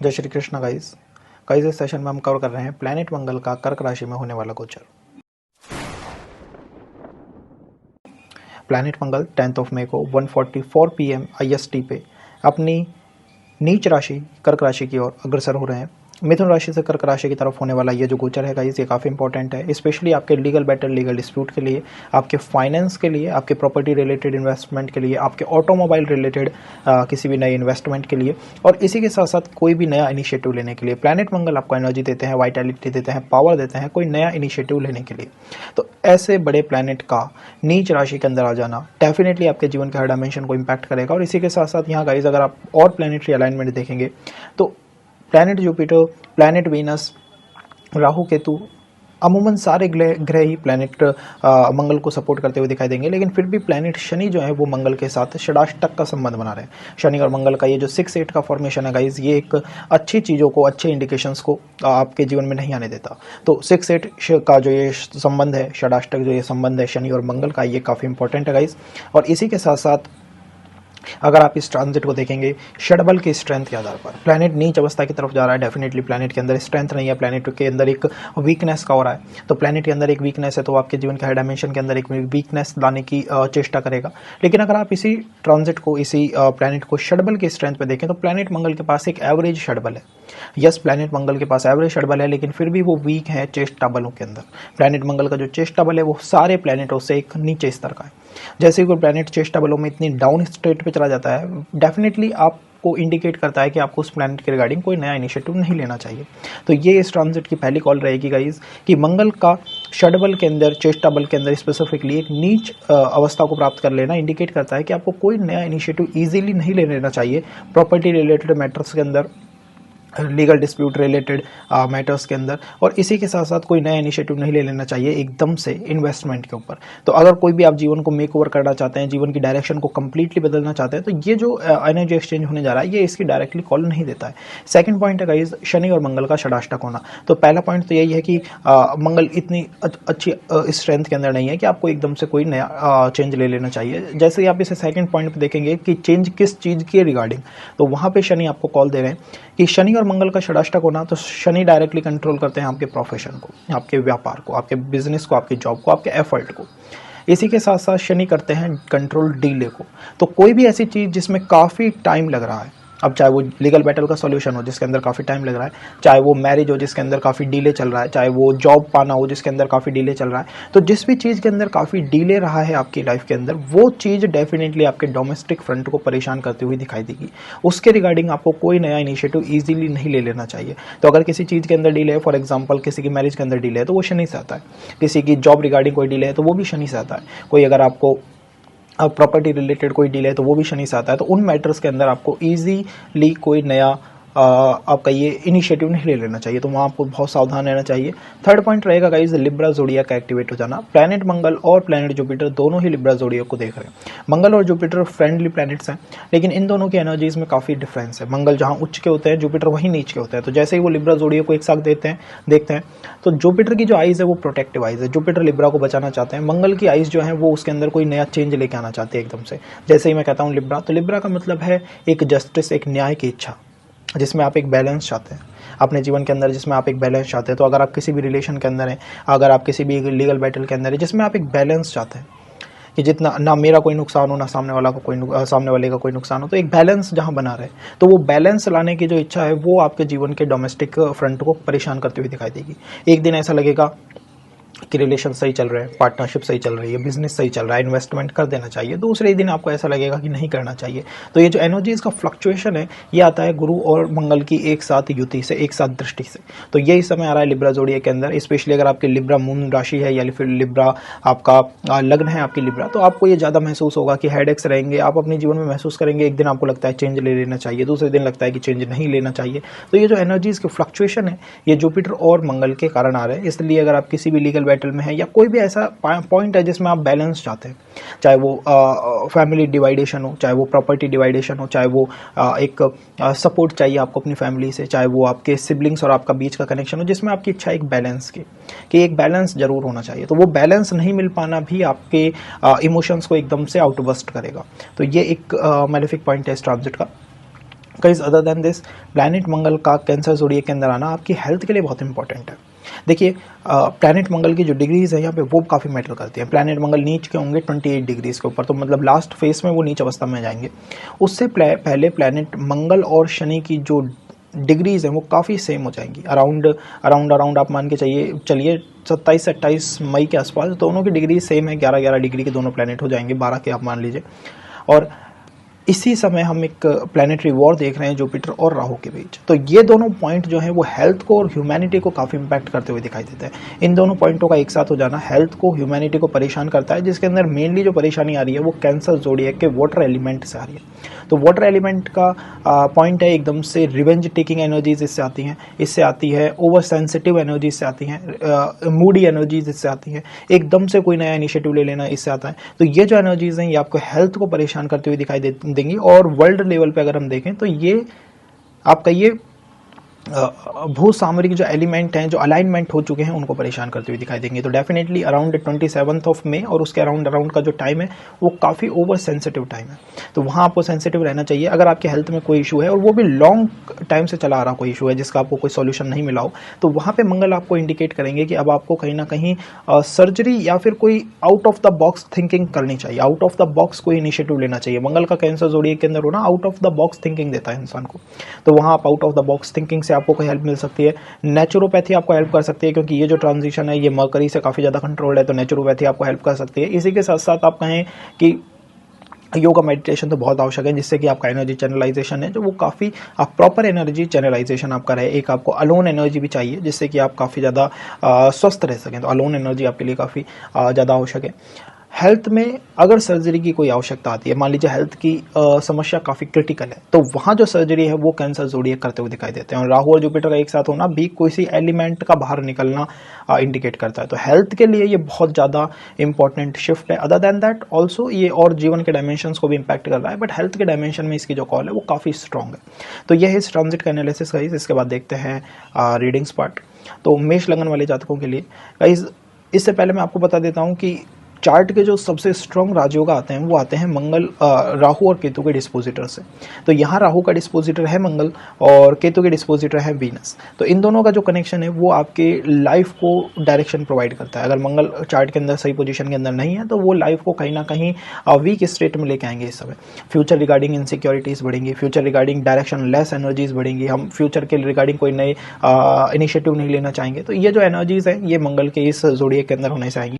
जय श्री कृष्ण गाइस। इस सेशन में हम कवर कर रहे हैं प्लैनेट मंगल का कर्क राशि में होने वाला गोचर। प्लैनेट मंगल 10 मई को 1:44 PM IST पे अपनी नीच राशि कर्क राशि की ओर अग्रसर हो रहे हैं। मिथुन राशि से कर्क राशि की तरफ होने वाला ये जो गोचर है गाइस, ये काफ़ी इंपॉर्टेंट है, स्पेशली आपके लीगल बैटल, लीगल डिस्प्यूट के लिए, आपके फाइनेंस के लिए, आपके प्रॉपर्टी रिलेटेड इन्वेस्टमेंट के लिए, आपके ऑटोमोबाइल रिलेटेड किसी भी नए इन्वेस्टमेंट के लिए, और इसी के साथ साथ कोई भी नया इनिशिएटिव लेने के लिए प्लैनेट मंगल आपको एनर्जी देते हैं, वाइटैलिटी देते हैं, पावर देते हैं कोई नया इनिशिएटिव लेने के लिए। तो ऐसे बड़े प्लैनेट का नीच राशि के अंदर आ जाना डेफिनेटली आपके जीवन के हर डायमेंशन को इम्पैक्ट करेगा। और इसी के साथ साथ यहाँ गाइस, अगर आप और प्लैनेटरी अलाइनमेंट देखेंगे तो planet Jupiter, planet Venus, Rahu Ketu, अमूमन सारे ग्रह ही प्लैनेट मंगल को सपोर्ट करते हुए दिखाई देंगे। लेकिन फिर भी प्लैनेट शनि जो है वो मंगल के साथ षडाष्टक का संबंध बना रहे हैं। शनि और मंगल का ये जो 6-8 का फॉर्मेशन है गाइज, ये एक अच्छी चीज़ों को, अच्छे इंडिकेशंस को आपके जीवन में नहीं आने देता। तो 6-8 का जो ये संबंध है, षडाष्टक जो ये संबंध है शनि और मंगल का, ये काफ़ी इंपॉर्टेंट है गाइज। और इसी के साथ साथ अगर आप इस ट्रांजिट को देखेंगे षडबल की स्ट्रेंथ के आधार पर, प्लैनेट नीच अवस्था की तरफ जा रहा है, डेफिनेटली प्लैनेट के अंदर स्ट्रेंथ नहीं है, प्लैनेट के अंदर एक वीकनेस का हो रहा है। तो प्लैनेट के अंदर एक वीकनेस है तो आपके जीवन के हर डायमेंशन के अंदर एक वीकनेस लाने की चेष्टा करेगा। लेकिन अगर आप इसी ट्रांजिट को, इसी प्लैनेट को षडबल की स्ट्रेंथ पे देखें तो प्लैनेट मंगल के पास एक एवरेज षडबल है। यस, प्लैनेट मंगल के पास एवरेज षडबल है, लेकिन फिर भी वो वीक है चेष्टा बलों के अंदर। प्लैनेट मंगल का जो चेष्टा बल है वो सारे प्लैनेटों से एक नीचे स्तर का है। जैसे ही कोई प्लैनेट चेष्टा बलों में इतनी डाउन स्टेट पे चला जाता है, डेफिनेटली आपको इंडिकेट करता है कि आपको उस प्लैनेट के रिगार्डिंग कोई नया इनिशिएटिव नहीं लेना चाहिए। तो ये इस ट्रांजिट की पहली कॉल रहेगी गाइज कि मंगल का षडबल के अंदर, चेष्टा बल के अंदर स्पेसिफिकली एक नीच अवस्था को प्राप्त कर लेना इंडिकेट करता है कि आपको कोई नया इनिशिएटिव ईजिली नहीं ले लेना चाहिए प्रॉपर्टी रिलेटेड मैटर्स के अंदर, लीगल डिस्प्यूट रिलेटेड मैटर्स के अंदर। और इसी के साथ साथ कोई नया इनिशिएटिव नहीं ले लेना चाहिए एकदम से इन्वेस्टमेंट के ऊपर। तो अगर कोई भी आप जीवन को मेक ओवर करना चाहते हैं, जीवन की डायरेक्शन को कंप्लीटली बदलना चाहते हैं, तो ये जो एनर्जी एक्सचेंज होने जा रहा है ये इसकी डायरेक्टली कॉल नहीं देता है। सेकंड पॉइंट है गाइस, शनि और मंगल का षडाष्टक होना। तो पहला पॉइंट तो यही है कि मंगल इतनी अच्छी स्ट्रेंथ के अंदर नहीं है कि आपको एकदम से कोई नया चेंज ले लेना चाहिए। जैसे ही आप इसे सेकंड पॉइंट पे देखेंगे कि चेंज किस चीज़ के रिगार्डिंग, तो वहाँ पे शनि आपको कॉल दे रहे हैं कि शनि और मंगल का षडाष्टक होना, तो शनि डायरेक्टली कंट्रोल करते हैं आपके प्रोफेशन को, आपके व्यापार को, आपके बिजनेस को, आपकी जॉब को, आपके एफर्ट को। इसी के साथ साथ शनि करते हैं कंट्रोल डीले को। तो कोई भी ऐसी चीज़ जिसमें काफ़ी टाइम लग रहा है, अब चाहे वो लीगल बैटल का सॉल्यूशन हो जिसके अंदर काफ़ी टाइम लग रहा है, चाहे वो मैरिज हो जिसके अंदर काफ़ी डिले चल रहा है, चाहे वो जॉब पाना हो जिसके अंदर काफ़ी डिले चल रहा है, तो जिस भी चीज़ के अंदर काफ़ी डिले रहा है आपकी लाइफ के अंदर, वो चीज़ डेफिनेटली आपके डोमेस्टिक फ्रंट को परेशान करती हुई दिखाई देगी। उसके रिगार्डिंग आपको कोई नया इनिशिएटिव ईजिली नहीं ले लेना चाहिए। तो अगर किसी चीज़ के अंदर डिले है, फॉर एग्जाम्पल किसी की मैरिज के अंदर डिले है तो वो शनि से आता है, किसी की जॉब रिगार्डिंग कोई डिले है तो वो भी शनि से आता है, कोई अगर आपको प्रॉपर्टी रिलेटेड कोई डील है तो वो भी शनि से आता है। तो उन मैटर्स के अंदर आपको इजीली कोई नया आपका ये इनिशिएटिव नहीं ले लेना चाहिए, तो वहाँ आपको बहुत सावधान रहना चाहिए। थर्ड पॉइंट रहेगा गाइस, लिब्रा जोडिया का एक्टिवेट हो जाना। प्लैनेट मंगल और प्लैनेट जुपिटर दोनों ही लिब्रा जोडिया को देख रहे हैं। मंगल और जुपिटर फ्रेंडली प्लैनेट्स हैं, लेकिन इन दोनों की एनर्जीज में काफ़ी डिफरेंस है। मंगल जहाँ उच्च के होते हैं, जुपिटर वहीं नीच के होते हैं। तो जैसे ही वो लिब्रा जोडिया को एक साथ देखते हैं तो जुपिटर की जो आइज़ है वो प्रोटेक्टिव आइज़ है, जुपिटर लिब्रा को बचाना चाहते हैं। मंगल की आइज़ जो है वो उसके अंदर कोई नया चेंज लेके आना चाहते हैं एकदम से। जैसे ही मैं कहता हूँ लिब्रा, तो लिब्रा का मतलब है एक जस्टिस, एक न्याय की इच्छा, जिसमें आप एक बैलेंस चाहते हैं अपने जीवन के अंदर, जिसमें आप एक बैलेंस चाहते हैं। तो अगर आप किसी भी रिलेशन के अंदर हैं, अगर आप किसी भी लीगल बैटल के अंदर है जिसमें आप एक बैलेंस चाहते हैं कि जितना ना मेरा कोई नुकसान हो ना सामने वाले का कोई नुकसान हो, तो एक बैलेंस जहां बना रहे, तो वो बैलेंस लाने की जो इच्छा है वो आपके जीवन के डोमेस्टिक फ्रंट को परेशान करती हुई दिखाई देगी। एक दिन ऐसा लगेगा कि रिलेशन सही चल रहे हैं, पार्टनरशिप सही चल रही है, बिजनेस सही चल रहा है, इन्वेस्टमेंट कर देना चाहिए। दूसरे दिन आपको ऐसा लगेगा कि नहीं करना चाहिए। तो ये जो एनर्जीज का फ्लक्चुएशन है ये आता है गुरु और मंगल की एक साथ युति से, एक साथ दृष्टि से। तो ये इस समय आ रहा है लिब्रा जोडिया के अंदर, स्पेशली अगर आपकी लिब्रा मून राशि है या फिर लिब्रा आपका लग्न है आपकी लिब्रा, तो आपको ये ज़्यादा महसूस होगा कि हेडेक्स रहेंगे, आप अपने जीवन में महसूस करेंगे। एक दिन आपको लगता है चेंज ले लेना चाहिए, दूसरे दिन लगता है कि चेंज नहीं लेना चाहिए। तो ये जो एनर्जीज के फ्लक्चुएशन है ये जुपिटर और मंगल के कारण आ रहे हैं। इसलिए अगर आप किसी भी लीगल बैटल में है या कोई भी ऐसा पॉइंट है जिसमें आप बैलेंस चाहते हैं, चाहे वो फैमिली डिवाइडेशन हो, चाहे वो प्रॉपर्टी डिवाइडेशन हो, चाहे वो एक सपोर्ट चाहिए आपको अपनी फैमिली से, चाहे वो आपके सिबलिंग्स और आपका बीच का कनेक्शन हो, जिसमें आपकी इच्छा एक बैलेंस की, कि एक बैलेंस जरूर होना चाहिए। तो वो बैलेंस नहीं मिल पाना भी आपके इमोशंस को एकदम से आउटबस्ट करेगा। तो ये एक मैलेफिक पॉइंट है इस ट्रांजिट का। Guys other than this, planet Mangal का कैंसर ज़ोडिएक के अंदर आना आपकी हेल्थ के लिए बहुत इंपॉर्टेंट है। देखिए प्लैनेट मंगल की जो डिग्रीज है यहाँ पे वो काफ़ी मैटर करती है। प्लैनेट मंगल नीच के होंगे 28 डिग्रीज के ऊपर, तो मतलब लास्ट फेज में वो नीच अवस्था में जाएंगे। उससे पहले प्लैनेट मंगल और शनि की जो डिग्रीज हैं वो काफ़ी सेम हो जाएंगी, अराउंड आप मान के चलिए 27 से 28 मई के आसपास दोनों की डिग्री सेम है, 11-11 डिग्री के दोनों प्लैनेट हो जाएंगे, 12 के आप मान लीजिए। और इसी समय हम एक प्लैनेटरी वॉर देख रहे हैं जुपिटर और राहु के बीच। तो ये दोनों पॉइंट जो हैं वो हेल्थ को और ह्यूमैनिटी को काफ़ी इंपैक्ट करते हुए दिखाई देते हैं। इन दोनों पॉइंटों का एक साथ हो जाना हेल्थ को, ह्यूमैनिटी को परेशान करता है, जिसके अंदर मेनली जो परेशानी आ रही है वो कैंसर ज़ोडिएक के वाटर एलिमेंट से आ रही है। तो वाटर एलिमेंट का पॉइंट है एकदम से रिवेंज टेकिंग एनर्जीज इससे आती हैं, इससे आती है ओवर सेंसिटिव एनर्जीज से आती हैं, मूडी एनर्जीज इससे आती हैं, एकदम से कोई नया इनिशिएटिव ले लेना इससे आता है। तो ये जो एनर्जीज हैं ये आपको हेल्थ को परेशान करते हुए दिखाई देंगी। और वर्ल्ड लेवल पे अगर हम देखें तो ये आपका ये भू सामरिक जो एलिमेंट हैं, जो अलाइनमेंट हो चुके हैं, उनको परेशान करते हुए दिखाई देंगे। तो डेफिनेटली अराउंड 27 मई और उसके अराउंड का जो टाइम है वो काफ़ी ओवर सेंसिटिव टाइम है। तो वहाँ आपको सेंसिटिव रहना चाहिए। अगर आपके हेल्थ में कोई इशू है और वो भी लॉन्ग टाइम से चला आ रहा कोई इशू है जिसका आपको कोई सॉल्यूशन नहीं मिला हो, तो वहाँ पे मंगल आपको इंडिकेट करेंगे कि अब आपको कहीं ना कहीं सर्जरी या फिर कोई out of the box thinking करनी चाहिए, आउट ऑफ द बॉक्स कोई इनिशिएटिव लेना चाहिए। मंगल का कैंसर ज़ोडिएक के अंदर होना out of the box thinking देता है इंसान को। तो वहाँ आप out of the box thinking आपको कोई हेल्प मिल सकती है। नेचुरोपैथी आपको हेल्प कर सकती है, क्योंकि ये जो ट्रांजिशन है ये मरकरी से काफ़ी ज़्यादा कंट्रोल्ड है, तो नेचुरोपैथी आपको हेल्प कर सकती है। इसी के साथ साथ आप कहें कि योगा मेडिटेशन तो बहुत आवश्यक है, जिससे कि आपका एनर्जी चैनलाइजेशन है जो वो काफ़ी आप प्रॉपर एनर्जी चैनलाइजेशन आपका रहे। एक आपको अलोन एनर्जी भी चाहिए जिससे कि आप काफ़ी ज़्यादा स्वस्थ रह सकें, तो अलोन एनर्जी आपके लिए काफ़ी ज़्यादा आवश्यक है। हेल्थ में अगर सर्जरी की कोई आवश्यकता आती है, मान लीजिए हेल्थ की समस्या काफ़ी क्रिटिकल है, तो वहाँ जो सर्जरी है वो कैंसर ज़ोडिएक करते हुए दिखाई देते हैं। और राहु और जुपिटर का एक साथ होना भी किसी एलिमेंट का बाहर निकलना इंडिकेट करता है। तो हेल्थ के लिए ये बहुत ज़्यादा इंपॉर्टेंट शिफ्ट है। अदर देन दैट ऑल्सो ये और जीवन के डायमेंशंस को भी इम्पैक्ट कर रहा है, बट हेल्थ के डायमेंशन में इसकी जो कॉल है वो काफ़ी स्ट्रॉन्ग है। तो यह है इस ट्रांजिट का एनालिसिस गाइस। इसके बाद देखते हैं रीडिंग्स पार्ट। तो मेष लगन वाले जातकों के लिए गाइस, इससे पहले मैं आपको बता देता हूँ कि चार्ट के जो सबसे स्ट्रॉन्ग राजयोग आते हैं वो आते हैं मंगल, राहु और केतु के डिस्पोजिटर से। तो यहाँ राहु का डिस्पोजिटर है मंगल और केतु के डिस्पोजिटर है वीनस। तो इन दोनों का जो कनेक्शन है वो आपके लाइफ को डायरेक्शन प्रोवाइड करता है। अगर मंगल चार्ट के अंदर सही पोजीशन के अंदर नहीं है तो वो लाइफ को कहीं ना कहीं वीक स्टेट में लेके आएंगे। इस समय फ्यूचर रिगार्डिंग इनसिक्योरिटीज़ बढ़ेंगी, future regarding direction less energies बढ़ेंगी, हम फ्यूचर के रिगार्डिंग कोई नए इनिशिएटिव नहीं लेना चाहेंगे। तो ये जो एनर्जीज है ये मंगल के इस ज़ोडिएक के अंदर होने से आएंगी।